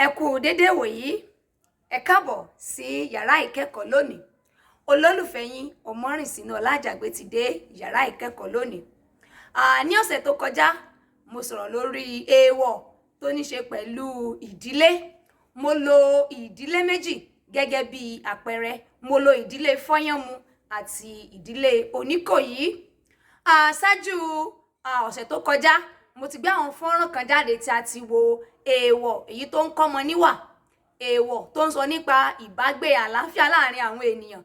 Ẹ kú dédé wòyí, ẹ káàbọ̀ sí yàrá ìkẹ́kọ̀ọ́ lónìí. Olólùfẹ́ yín Ọmọrìnsínú Ọlájàgbé ti dé yàrá ìkẹ́kọ̀ọ́ lónìí. Ní ọ̀sẹ̀ tó kọjá, mo sọ̀rọ̀ lórí èèwọ̀ tó ní ṣe pẹ̀lú ìdílé. Mo lo ìdílé méjì gẹ́gẹ́ bí àpẹẹrẹ. Mo lo ìdílé Fọ́yánmu àti ìdílé Oníkòyí. Ṣáájú ọ̀sẹ̀ tó kọjá, mo ti gbé àwọn fọ́nrán kan jáde tí a ti wo èèwọ̀ èyí tó ń kọ́mọ níwà, èèwọ̀ tó ń sọ nípa ìbágbé àlàáfíà láàrin àwọn ènìyàn,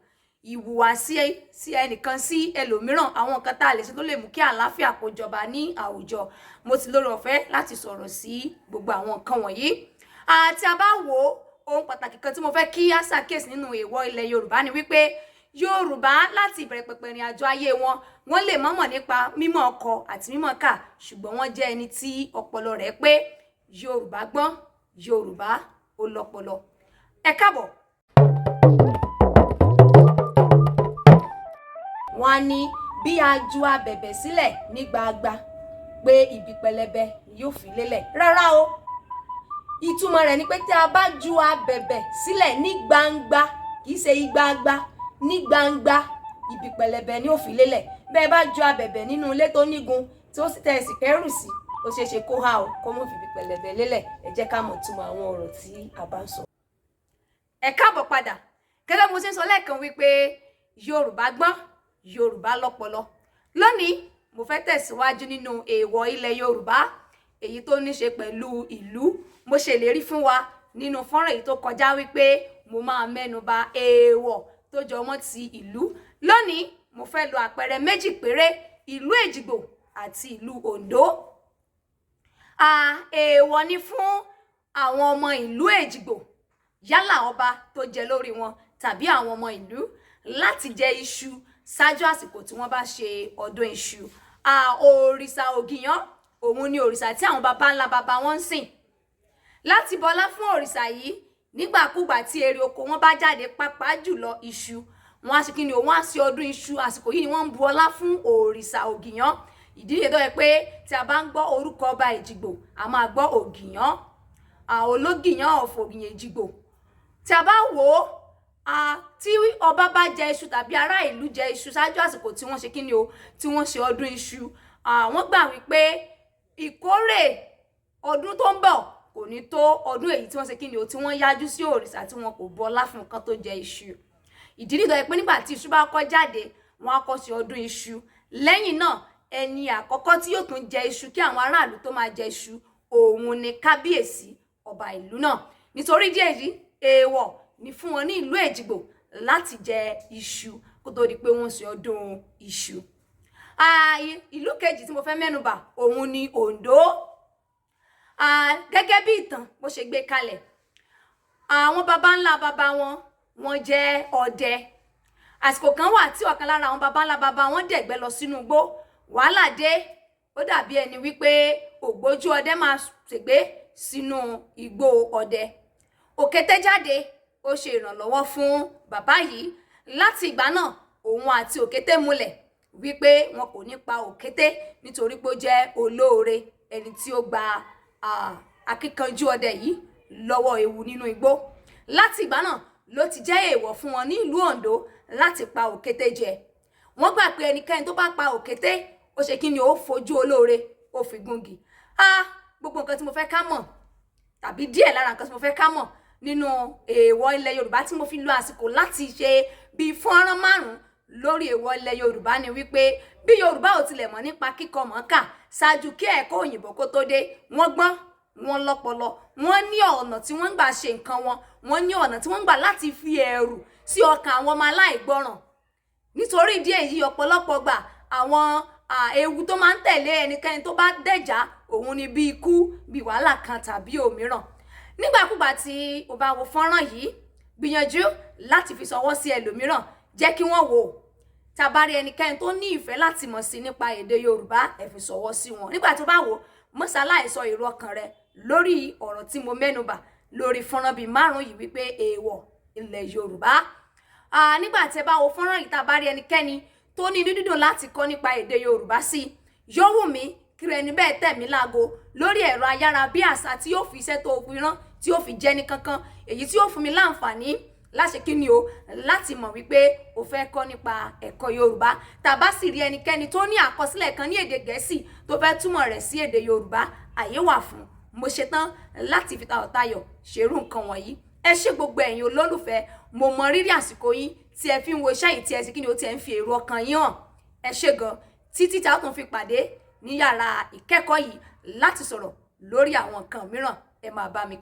ìhùwàsí sí ẹnìkan sí ẹlòmíràn, àwọn nǹkan tá a lè ṣe tó lè mú kí àlàáfíà kó jọba ní àwùjọ. Mo ti lórí ọ̀fẹ́ láti sọ̀rọ̀ sí gbogbo àwọn nǹkan wọ̀nyí. Tí a bá wo ohun pàtàkì kan tí mo fẹ́ kí a ṣàkíyèsí nínú èèwọ̀ ilẹ̀ Yorùbá ni wípé Yorùbá láti ìbẹ̀rẹ̀ pẹ̀pẹ̀ ìrìn àjò ayé wọ́n lè mọ̀mọ̀ nípa mímọ̀ ọkọ àti mímọ̀ kà, ṣùgbọ́n wọ́n jẹ́ ẹni tí ọpọlọ rẹ̀ pé. Yorùbá gbọ́n, Yorùbá ó lọ́pọlọ. Ẹ káàbọ̀. Wọ́n á ní bí a ju abẹ̀bẹ̀ sílẹ̀ ní gbagba pé ibi pẹlẹbẹ yóò fi lélẹ̀. Rárá o, ìtumọ̀ rẹ̀ ni pé tí a bá ju abẹ̀bẹ̀ sílẹ̀ ní gbangba, kì í ṣe igbagba, ní gbangba ibi pẹlẹbẹ ni ó fi lélẹ̀. Bẹ́ẹ̀ bá ju abẹ̀bẹ̀ nínú ilé tó nígun tí ó sì tẹ̀ sí kẹ́rù sí, ó ṣeé ṣe kó há o, kó mọ̀ fi ibi pẹlẹbẹ lélẹ̀. Ẹ jẹ́ ká mọ̀ túmọ̀ àwọn ọ̀rọ̀ tí a bá ń sọ. Ẹ káàbọ̀ padà. Gẹ́gẹ́ mo ṣe ń sọ lẹ́ẹ̀kan wípé Yorùbá gbọ́n, Yorùbá lọ́pọlọ. Lónìí mo fẹ́ tẹ̀síwájú nínú èèwọ̀ ilẹ̀ Yorùbá èyí tó ní ṣe pẹ̀lú ìlú. Mo ṣèlérí fún wa nínú fọ́nrán èyí tó kọjá wípé mo máa mẹ́nuba èèwọ̀ tó jọ mọ́ ti ìlú. Lónìí mo fẹ́ lo àpẹẹrẹ méjì péré, ìlú Èjìgbò àti ìlú Ondo. Èèwọ̀ ni fún àwọn ọmọ ìlú Èjìgbò, yálà ọba tó jẹ lórí wọn tàbí àwọn ọmọ ìlú, láti jẹ iṣu ṣáájú àsìkò tí wọ́n bá ṣe ọdún iṣu. Òrìṣà Ògìyán, òun ni òrìṣà tí àwọn baba ńlá baba wọn ń sìn. Láti bọlá fún òrìṣà yìí, nígbàkúgbà tí èrè oko wọn bá jáde, pàápàá jùlọ iṣu, wọn á ṣe kí ni, òun á ṣe ọdún iṣu. Àsìkò yìí ni wọ́n ń bu ọlá fún òrìṣà Ògìyán. Ìdí nìyẹn tó yẹ pé tí a bá ń gbọ́ orúkọ ọba Èjìgbò, a máa gbọ́ Ògìyán, Ológìyán of Ògìyán Èjìgbò. Tí a bá wò ó, tí ọba bá jẹ iṣu tàbí ará ìlú jẹ iṣu ṣáájú àsìkò tí wọ́n ṣe kí ni o, tí wọ́n ṣe ọdún iṣu, wọ́n gbà wípé ìkórè ọdún tó ń bọ̀ kò ní tó ọdún èyí tí wọ́n ṣe kí ni o, tí wọ́n yájú sí òrìṣà tí wọn kò bu ọlá fún nǹkan tó jẹ iṣu. Ìdí nìyẹn tó yẹ pé nígbà tí iṣu bá kọ́ jáde, wọ́n á kọ́ ṣe ọdún iṣu. Lẹ́yìn náà, ẹni àkọ́kọ́ tí yóò tún jẹ iṣu kí àwọn aráàlú tó máa jẹ iṣu, òun ni kábíyèsí ọba ìlú náà. Nítorí díẹ̀ yìí, èèwọ̀ ni fún wọn ní ìlú Èjìgbò láti jẹ iṣu kó tó di pé wọ́n ṣe ọdún iṣu. Ìlú kejì tí mo fẹ́ mẹ́nubà, òun ni Ondo. Gẹ́gẹ́ bí ìtàn bó ṣe gbé kalẹ̀, àwọn baba ńlá baba wọn jẹ́ ọdẹ. Àsìkò kan wà tí ọ̀kan lára àwọn baba ńlá baba wọn dẹ̀gbẹ́ lọ sínú igbó. Wàhálà dé, ó dàbí ẹni wípé ògbójú ọdẹ máa ṣègbé sínú igbó ọdẹ. Òkété jáde, ó ṣe ìrànlọ́wọ́ fún bàbá yìí. Láti ìgbà náà, òun àti òkété múlẹ̀ wípé wọn kò ní pa òkété nítorí pé ó jẹ́ olóore, ẹni tí ó gba akíkanjú ọdẹ yìí lọ́wọ́ ewu nínú igbó. Láti ìgbà náà ló ti jẹ́ èèwọ̀ fún wọn ní ìlú Ondo láti pa òkété jẹ. Wọ́n gbà pé ẹnikẹ́ni tó bá pa òkété, ó ṣe kí ni, ó fojú olóore, ó fi gúngi. Gbogbo nǹkan tí mo fẹ́ ká mọ̀, tàbí díẹ̀ lára nǹkan tí mo fẹ́ ká mọ̀ nínú èèwọ̀ ilẹ̀ Yorùbá tí mo fi lo àsìkò láti ṣe bí fọ́nrán 5 lórí èèwọ̀ ilẹ̀ Yorùbá ni wípé bí Yorùbá ò tilẹ̀ mọ̀ nípa kíkọ mọ̀ọ́kà ṣáájú kí ẹ̀kọ́ òyìnbó kó tó dé, wọ́n gbọ́n, wọ́n lọ́pọlọ, wọ́n ní ọ̀nà tí wọ́n ń gbà ṣe nǹkan wọn, wọ́n ní ọ̀nà tí wọ́n ń gbà láti fi ẹ̀rù sí ọkàn àwọn ọmọ aláìgbọràn. Nítorí ìdí èyí, ọ̀pọ̀lọpọ̀ gbà àwọn ewu tó máa ń tẹ̀lé ẹnikẹ́ni tó bá dẹ̀já, òun ni bí ikú, bí wàhálà kan tàbí òmíràn. Nígbàkúgbà tí o bá wo fọ́nrán yìí, gbìyànjú láti fi ṣọwọ́ sí ẹlòmíràn, jẹ́ kí wọ́n wò ó. Tá a bá rí ẹnikẹ́ni tó ní ìfẹ́ láti mọ̀ sí nípa èdè Yorùbá, ẹ fi ṣọwọ́ sí wọn. Nígbà tó bá wò ó, mọ́ ṣaláì sọ èrò ọkàn rẹ lórí ọ̀rọ̀ tí mo mẹ́nubà lórí fọ́nrán bíi 5 yìí wípé èèwọ̀ ilẹ̀ Yorùbá. Nígbà tí ẹ bá wo fọ́nrán yìí, tá a bá rí ẹnikẹ́ni tó ní dídùn láti kọ́ nípa èdè Yorùbá sí, yóò wù mí kí ẹni bẹ́ẹ̀ tẹ̀ mí láago lórí ẹ̀rọ ayára bí àṣà tí yóò fi iṣẹ́ tó fi rán tí yóò fi jẹ́ ní kankan, èyí tí yóò fún mi láǹfààní láṣẹ kí ni o láti mọ̀ wípé o fẹ́ kọ́ nípa ẹ̀kọ́ Yorùbá. Tàbá sì rí ẹnikẹ́ni tó ní àkọsílẹ̀ kan ní èdè Gẹ̀ẹ́sì tó fẹ́ túmọ̀ rẹ̀ sí èdè Yorùbá, àyè wà fún. Mo ṣetán láti fi tayọ̀tayọ̀ ṣerú nǹkan wọ̀nyí. Ẹ ṣé gbogbo ẹ̀yin olólùfẹ́, mo mọ rírì àsìkò yín tí ẹ fi ń wo iṣẹ́ yìí tí ẹ sì kí ni o tí ẹ ń fi èrò ọkàn yín hàn. Ẹ ṣé gan, títí tá a tún fi pàdé ní yàrá ìkẹ́kọ̀ọ́ yìí láti sọ̀rọ̀ lórí àwọn nǹkan mìíràn. Ẹ máa bá mi